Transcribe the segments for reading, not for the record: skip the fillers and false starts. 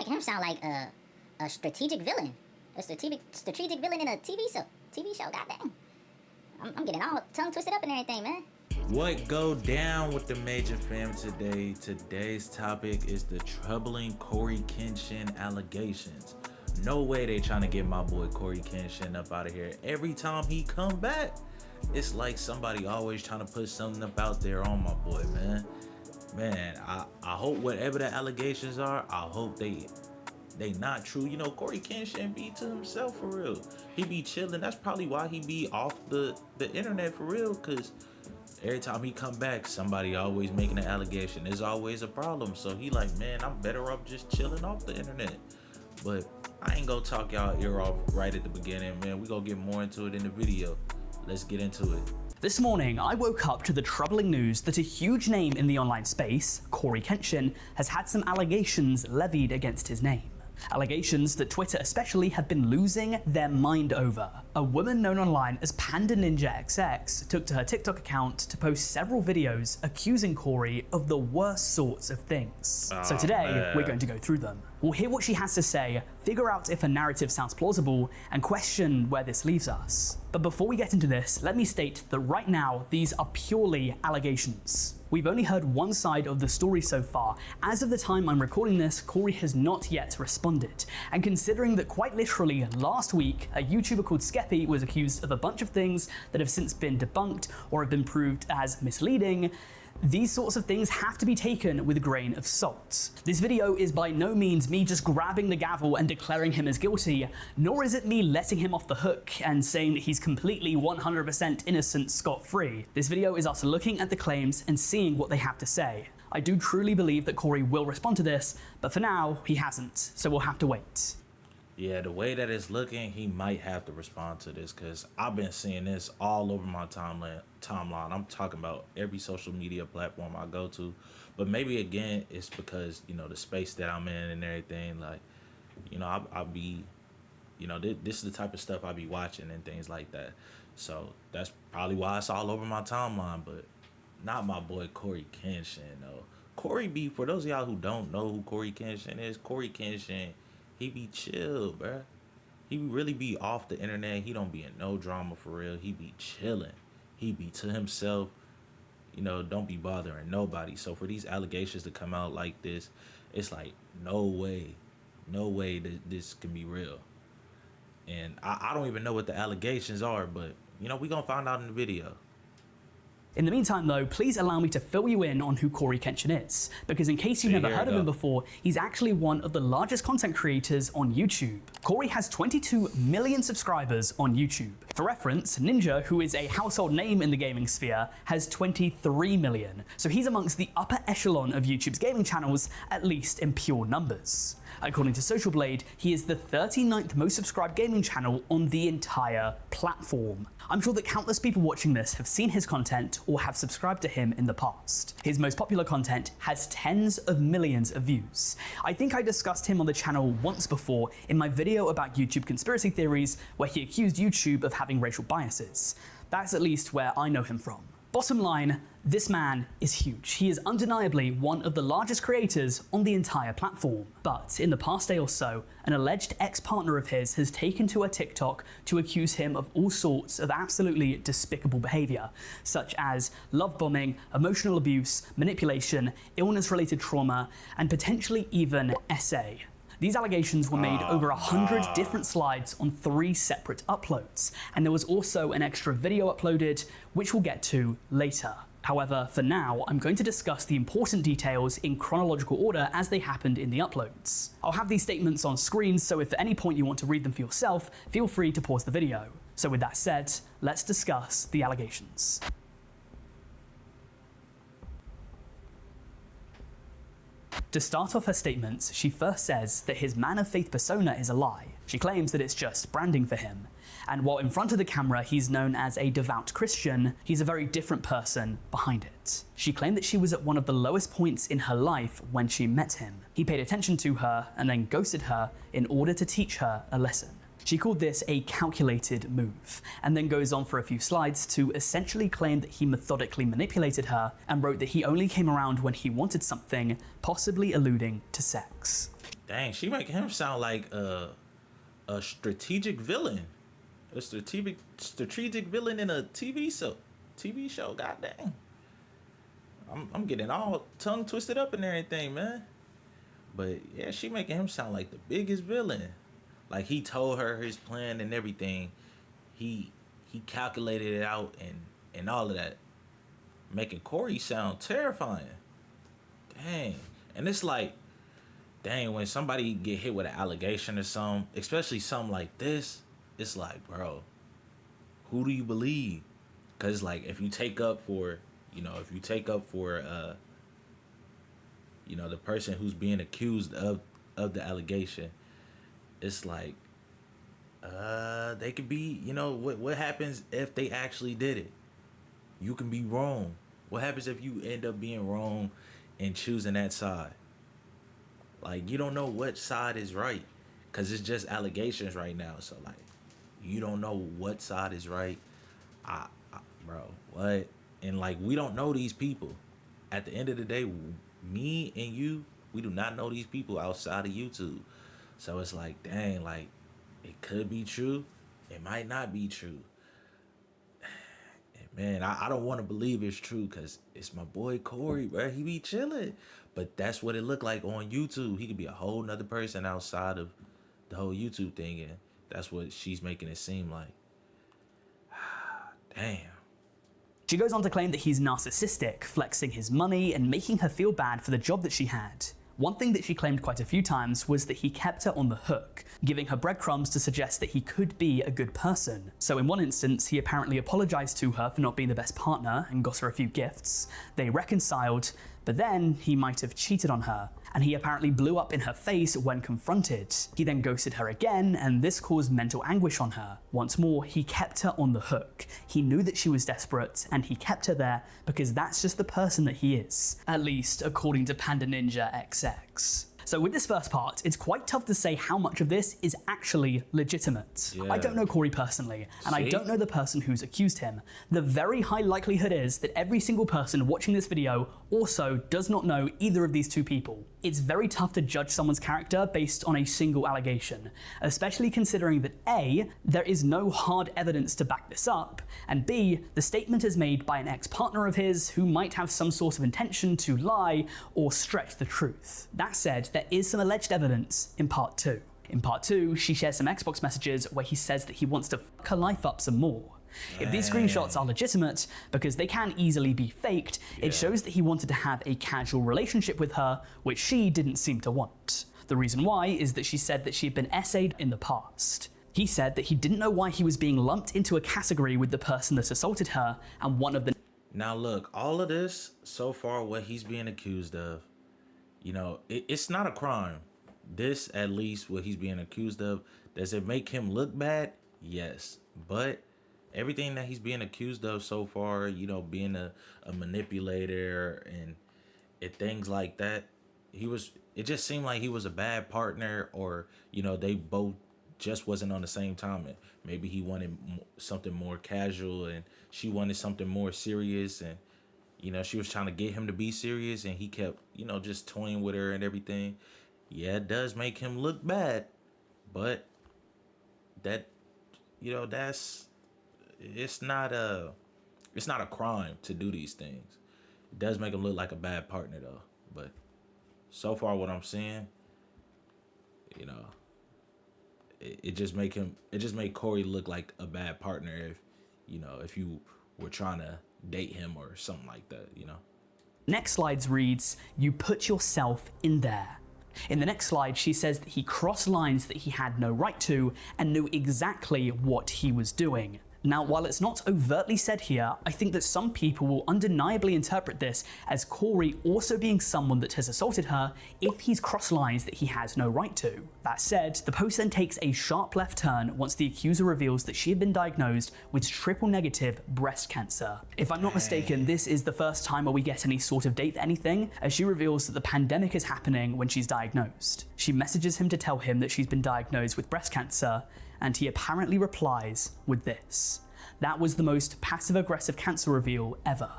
making him sound like a strategic villain. A strategic villain in a TV show, goddamn. I'm getting all tongue twisted up and everything, man. What go down with the Major Fam today? Today's topic is the troubling CoryxKenshin allegations. No way they trying to get my boy CoryxKenshin up out of here. Every time he come back, it's like somebody always trying to put something up out there on my boy, man. Man, I hope whatever the allegations are, I hope they not true. You know, CoryxKenshin be to himself for real. He be chilling. That's probably why he be off the internet for real, cause every time he come back, somebody always making an allegation. There's always a problem. So he like, man, I'm better off just chilling off the internet. But I ain't gonna talk y'all ear off right at the beginning, man. We gonna get more into it in the video. Let's get into it. This morning, I woke up to the troubling news that a huge name in the online space, CoryxKenshin, has had some allegations levied against his name. Allegations that Twitter especially have been losing their mind over. A woman known online as Panda Ninja XX took to her TikTok account to post several videos accusing Cory of the worst sorts of things. So today, we're going to go through them. We'll hear what she has to say, figure out if her narrative sounds plausible, and question where this leaves us. But before we get into this, let me state that right now, these are purely allegations. We've only heard one side of the story so far. As of the time I'm recording this, Cory has not yet responded. And considering that quite literally last week, a YouTuber called Skeppy was accused of a bunch of things that have since been debunked or have been proved as misleading, these sorts of things have to be taken with a grain of salt. This video is by no means me just grabbing the gavel and declaring him as guilty, nor is it me letting him off the hook and saying that he's completely 100% innocent scot-free. This video is us looking at the claims and seeing what they have to say. I do truly believe that Cory will respond to this, but for now, he hasn't, so we'll have to wait. Yeah, the way that it's looking, he might have to respond to this, because I've been seeing this all over my timeline. I'm talking about every social media platform I go to. But maybe, again, it's because, you know, the space that I'm in and everything, like, you know, I'll be, you know, this is the type of stuff I be watching and things like that. So that's probably why it's all over my timeline, but not my boy CoryxKenshin, though. Cory B, for those of y'all who don't know who CoryxKenshin is, CoryxKenshin, he be chill, bruh. He really be off the internet. He don't be in no drama for real. He be chilling. He be to himself. You know, don't be bothering nobody. So for these allegations to come out like this, it's like, no way that this can be real. And I don't even know what the allegations are, but, you know, we gonna find out in the video. In the meantime though, please allow me to fill you in on who CoryxKenshin is, because in case you've never heard of him before, he's actually one of the largest content creators on YouTube. Cory has 22 million subscribers on YouTube. For reference, Ninja, who is a household name in the gaming sphere, has 23 million, so he's amongst the upper echelon of YouTube's gaming channels, at least in pure numbers. According to Social Blade, he is the 39th most subscribed gaming channel on the entire platform. I'm sure that countless people watching this have seen his content or have subscribed to him in the past. His most popular content has tens of millions of views. I think I discussed him on the channel once before in my video about YouTube conspiracy theories, where he accused YouTube of having racial biases. That's at least where I know him from. Bottom line, this man is huge. He is undeniably one of the largest creators on the entire platform. But in the past day or so, an alleged ex-partner of his has taken to her TikTok to accuse him of all sorts of absolutely despicable behavior, such as love bombing, emotional abuse, manipulation, illness-related trauma, and potentially even SA. These allegations were made over 100 different slides on 3 separate uploads, and there was also an extra video uploaded, which we'll get to later. However, for now, I'm going to discuss the important details in chronological order as they happened in the uploads. I'll have these statements on screen, so if at any point you want to read them for yourself, feel free to pause the video. So with that said, let's discuss the allegations. To start off her statements, she first says that his man of faith persona is a lie. She claims that it's just branding for him. And while in front of the camera he's known as a devout Christian, he's a very different person behind it. She claimed that she was at one of the lowest points in her life when she met him. He paid attention to her and then ghosted her in order to teach her a lesson. She called this a calculated move, and then goes on for a few slides to essentially claim that he methodically manipulated her and wrote that he only came around when he wanted something, possibly alluding to sex. Dang, she making him sound like a strategic villain. A strategic villain in a TV show. God dang. I'm getting all tongue twisted up and everything, man. But yeah, she making him sound like the biggest villain. Like he told her his plan and everything. He calculated it out and all of that. Making Cory sound terrifying. Dang. And it's like, dang, when somebody get hit with an allegation or something, especially something like this, it's like, bro, who do you believe? Because like if you take up for the person who's being accused of the allegation, it's like they could be, what happens if they actually did it? You can be wrong. What happens if you end up being wrong and choosing that side? Like, you don't know what side is right because it's just allegations right now. So like, you don't know what side is right. Bro, what? And like, we don't know these people. At the end of the day, me and you, we do not know these people outside of YouTube. So it's like, dang, like, it could be true. It might not be true. And man, I don't want to believe it's true because it's my boy Cory, bro. He be chilling. But that's what it looked like on YouTube. He could be a whole nother person outside of the whole YouTube thing. And that's what she's making it seem like. Damn. She goes on to claim that he's narcissistic, flexing his money and making her feel bad for the job that she had. One thing that she claimed quite a few times was that he kept her on the hook, giving her breadcrumbs to suggest that he could be a good person. So in one instance, he apparently apologized to her for not being the best partner and got her a few gifts. They reconciled, but then he might have cheated on her, and he apparently blew up in her face when confronted. He then ghosted her again, and this caused mental anguish on her. Once more, he kept her on the hook. He knew that she was desperate, and he kept her there because that's just the person that he is. At least, according to Panda Ninja XX. So with this first part, it's quite tough to say how much of this is actually legitimate. Yeah. I don't know Cory personally, and I don't know the person who's accused him. The very high likelihood is that every single person watching this video also does not know either of these two people. It's very tough to judge someone's character based on a single allegation, especially considering that A, there is no hard evidence to back this up, and B, the statement is made by an ex-partner of his who might have some sort of intention to lie or stretch the truth. That said, there is some alleged evidence in part 2. In part 2, she shares some Xbox messages where he says that he wants to fuck her life up some more. If these screenshots are legitimate, because they can easily be faked, it shows that he wanted to have a casual relationship with her, which she didn't seem to want. The reason why is that she said that she had been essayed in the past. He said that he didn't know why he was being lumped into a category with the person that assaulted her, and one of the... Now look, all of this, so far what he's being accused of, it's not a crime. This, at least, what he's being accused of, does it make him look bad? Yes. But everything that he's being accused of so far, being a manipulator and things like that, it just seemed like he was a bad partner, or, they both just wasn't on the same time. And maybe he wanted something more casual and she wanted something more serious, and she was trying to get him to be serious, and he kept, just toying with her and everything. Yeah, it does make him look bad, but that, it's not a crime to do these things. It does make him look like a bad partner though. But so far what I'm seeing, it just make Cory look like a bad partner if you were trying to date him or something like that, Next slide reads, "You put yourself in there." In the next slide, she says that he crossed lines that he had no right to and knew exactly what he was doing. Now, while it's not overtly said here, I think that some people will undeniably interpret this as Cory also being someone that has assaulted her if he's crossed lines that he has no right to. That said, the post then takes a sharp left turn once the accuser reveals that she had been diagnosed with triple-negative breast cancer. If I'm not mistaken, this is the first time where we get any sort of date for anything, as she reveals that the pandemic is happening when she's diagnosed. She messages him to tell him that she's been diagnosed with breast cancer, and he apparently replies with this. That was the most passive-aggressive cancer reveal ever.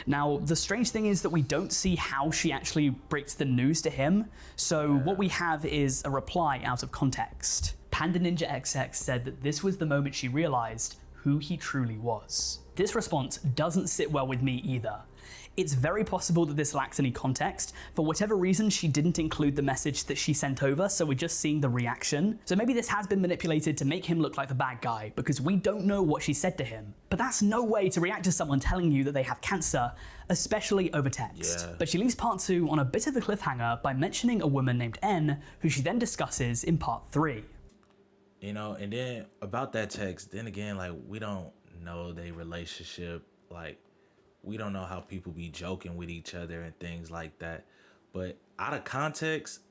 Now, the strange thing is that we don't see how she actually breaks the news to him, so what we have is a reply out of context. Panda Ninja XX said that this was the moment she realized who he truly was. This response doesn't sit well with me either. It's very possible that this lacks any context. For whatever reason, she didn't include the message that she sent over, so we're just seeing the reaction. So maybe this has been manipulated to make him look like the bad guy, because we don't know what she said to him. But that's no way to react to someone telling you that they have cancer, especially over text. Yeah. But she leaves part 2 on a bit of a cliffhanger by mentioning a woman named N, who she then discusses in part 3. You know, and then about that text, then again, like, we don't know their relationship. Like, we don't know how people be joking with each other and things like that. But out of context,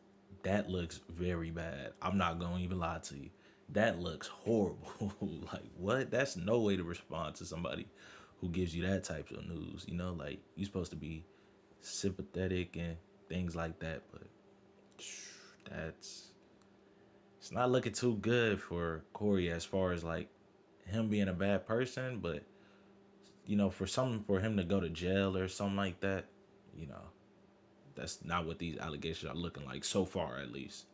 that looks very bad. I'm not going to even lie to you. That looks horrible. Like, what? That's no way to respond to somebody who gives you that type of news. You know, like, you're supposed to be sympathetic and things like that. But it's not looking too good for Cory as far as, like, him being a bad person. But, you know, for him to go to jail or something like that, you know, that's not what these allegations are looking like so far, at least.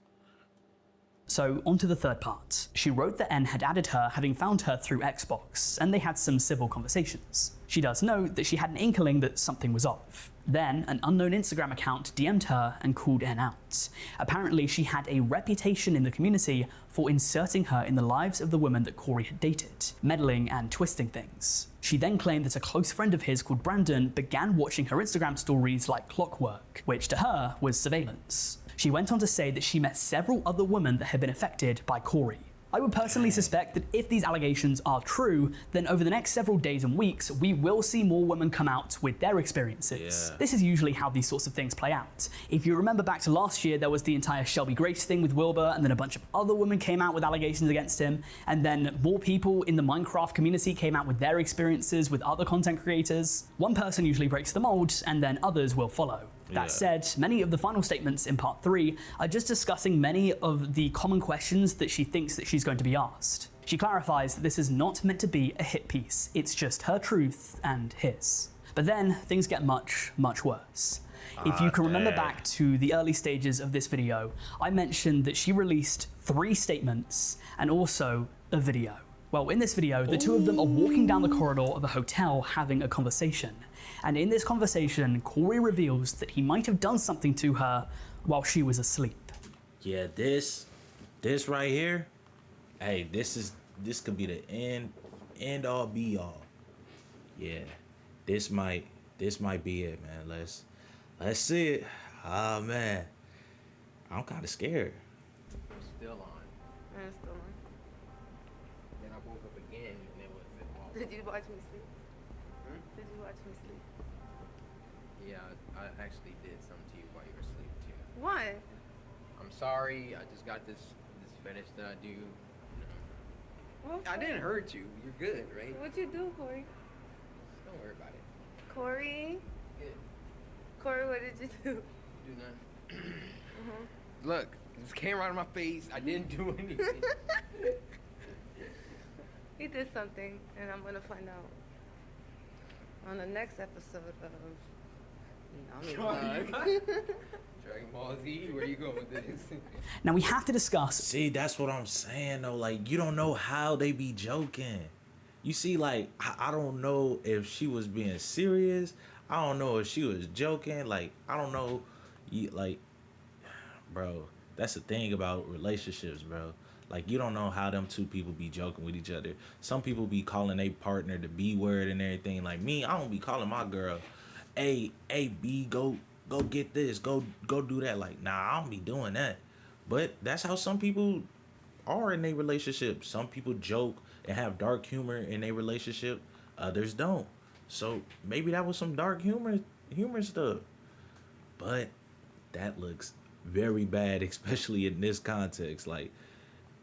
So, on to the third part. She wrote that N had added her, having found her through Xbox, and they had some civil conversations. She does note that she had an inkling that something was off. Then, an unknown Instagram account DM'd her and called N out. Apparently, she had a reputation in the community for inserting her in the lives of the women that Cory had dated, meddling and twisting things. She then claimed that a close friend of his called Brandon began watching her Instagram stories like clockwork, which to her was surveillance. She went on to say that she met several other women that had been affected by Cory. I would personally suspect that if these allegations are true, then over the next several days and weeks, we will see more women come out with their experiences. Yeah. This is usually how these sorts of things play out. If you remember back to last year, there was the entire Shelby Grace thing with Wilbur, and then a bunch of other women came out with allegations against him, and then more people in the Minecraft community came out with their experiences with other content creators. One person usually breaks the mold, and then others will follow. That said, many of the final statements in part 3 are just discussing many of the common questions that she thinks that she's going to be asked. She clarifies that this is not meant to be a hit piece, it's just her truth and his. But then things get much, much worse. If you can remember back to the early stages of this video, I mentioned that she released 3 statements and also a video. Well, in this video, the two of them are walking down the corridor of a hotel having a conversation. And in this conversation, Cory reveals that he might have done something to her while she was asleep. Yeah, this right here, hey, this could be the end all be all. Yeah, this might be it, man. Let's see it. Oh man, I'm kind of scared. Still on. And it's still on. Then I woke up again and it was off. Did you watch me sleep? Did you watch me sleep? Yeah, I actually did something to you while you were asleep too. What? I'm sorry. I just got this fetish that I do. You know. I didn't hurt you. You're good, right? What'd you do, Cory? Don't worry about it. Cory? Good. Cory, what did you do? Do nothing. Look, this came right in my face. I didn't do anything. He did something, and I'm gonna find out on the next episode of Dragon Ball Z, where you going with this? Now we have to discuss. See, that's what I'm saying though. Like, you don't know how they be joking. You see, like, I don't know if she was being serious. I don't know if she was joking. Like, I don't know. Like, bro, that's the thing about relationships, bro. Like, you don't know how them two people be joking with each other. Some people be calling their partner the B word and everything. Like me, I don't be calling my girl, hey, B, go get this, go do that. Like, nah, I don't be doing that. But that's how some people are in their relationship. Some people joke and have dark humor in their relationship. Others don't. So maybe that was some dark humor stuff. But that looks very bad, especially in this context. Like,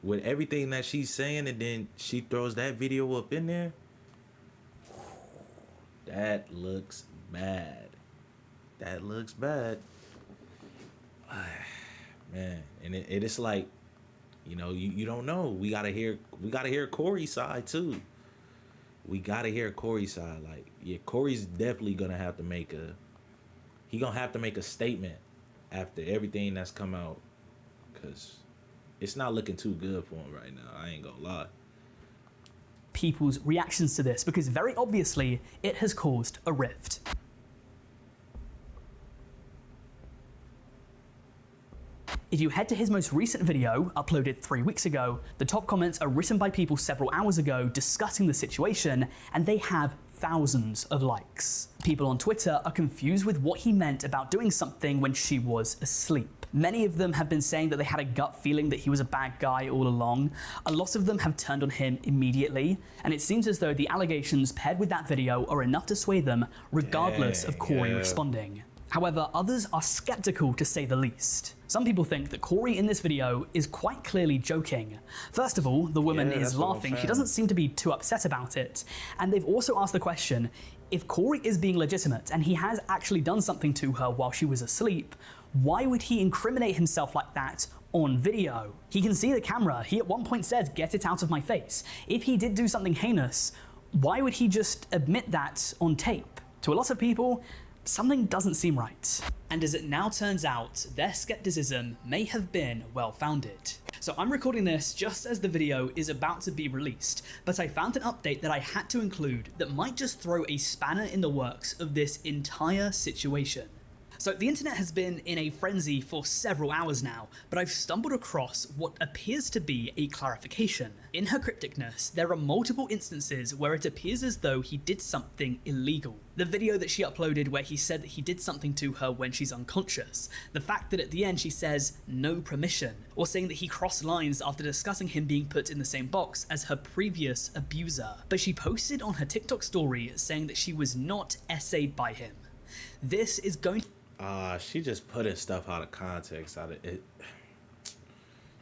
with everything that she's saying, and then she throws that video up in there, that looks bad. That looks bad. Man, and it's like, you know, you don't know. We gotta hear Cory's side too. we gotta hear Corey's side. Like, yeah, Corey's definitely gonna have to make a statement after everything that's come out, because it's not looking too good for him right now. I ain't gonna lie. People's reactions to this, because very obviously it has caused a rift. If you head to his most recent video, uploaded 3 weeks ago, the top comments are written by people several hours ago discussing the situation, and they have thousands of likes. People on Twitter are confused with what he meant about doing something when she was asleep. Many of them have been saying that they had a gut feeling that he was a bad guy all along. A lot of them have turned on him immediately, and it seems as though the allegations paired with that video are enough to sway them, regardless of Corey responding. However, others are skeptical, to say the least. Some people think that Corey in this video is quite clearly joking. First of all, the woman is laughing. She doesn't seem to be too upset about it. And they've also asked the question, if Corey is being legitimate and he has actually done something to her while she was asleep, why would he incriminate himself like that on video? He can see the camera. He at one point said, "Get it out of my face." If he did do something heinous, why would he just admit that on tape? To a lot of people, something doesn't seem right. And as it now turns out, their skepticism may have been well-founded. So I'm recording this just as the video is about to be released, but I found an update that I had to include that might just throw a spanner in the works of this entire situation. So the internet has been in a frenzy for several hours now, but I've stumbled across what appears to be a clarification. In her crypticness, there are multiple instances where it appears as though he did something illegal. The video that she uploaded where he said that he did something to her when she's unconscious, the fact that at the end she says no permission, or saying that he crossed lines after discussing him being put in the same box as her previous abuser. But she posted on her TikTok story saying that she was not essayed by him. This is going to She just putting stuff out of context.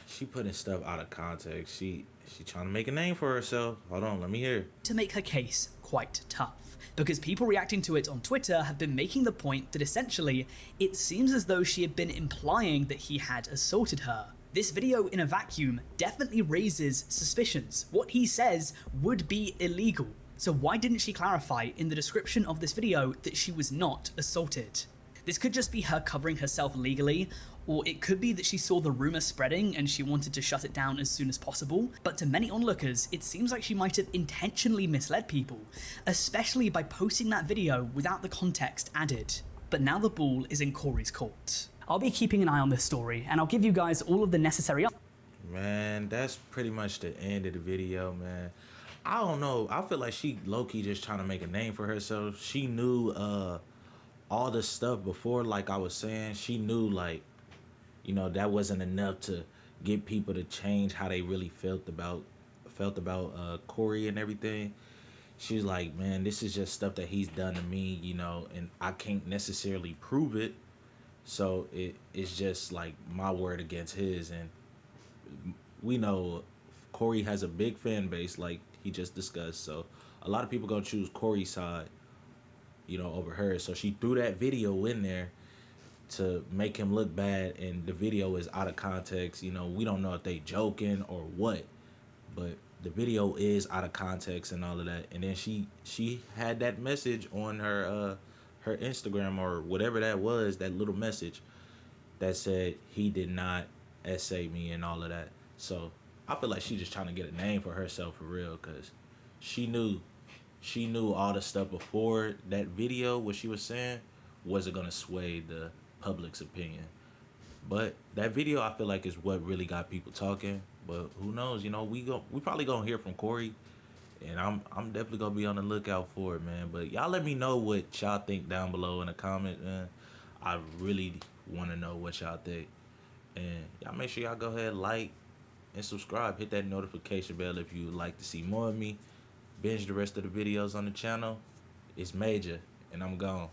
She putting stuff out of context. She trying to make a name for herself. Hold on, let me hear. To make her case quite tough, because people reacting to it on Twitter have been making the point that essentially it seems as though she had been implying that he had assaulted her. This video in a vacuum definitely raises suspicions. What he says would be illegal. So why didn't she clarify in the description of this video that she was not assaulted? This could just be her covering herself legally, or it could be that she saw the rumor spreading and she wanted to shut it down as soon as possible, but to many onlookers, it seems like she might have intentionally misled people, especially by posting that video without the context added. But now the ball is in Corey's court. I'll be keeping an eye on this story, and I'll give you guys all of the necessary Man, that's pretty much the end of the video, man. I don't know. I feel like she low-key just trying to make a name for herself. She knew all the stuff before, like I was saying. She knew, like, you know, that wasn't enough to get people to change how they really felt about Corey and everything. She was like, man, this is just stuff that he's done to me, you know, and I can't necessarily prove it. So it's just like my word against his. And we know Corey has a big fan base, like he just discussed. So a lot of people gonna choose Corey's side, you know, over hers. So she threw that video in there to make him look bad, and the video is out of context. You know, we don't know if they joking or what, but the video is out of context and all of that. And then she had that message on her her Instagram or whatever that was, that little message that said he did not essay me and all of that. So I feel like she's just trying to get a name for herself for real, because she knew all the stuff before that video, what she was saying wasn't gonna sway the public's opinion. But that video, I feel like, is what really got people talking. But who knows? You know, we probably gonna hear from Corey, and I'm definitely gonna be on the lookout for it, man. But y'all let me know what y'all think down below in the comment, man. I really want to know what y'all think, and y'all make sure y'all go ahead, like and subscribe. Hit that notification bell if you would like to see more of me. Binge the rest of the videos on the channel. It's Major, and I'm gone.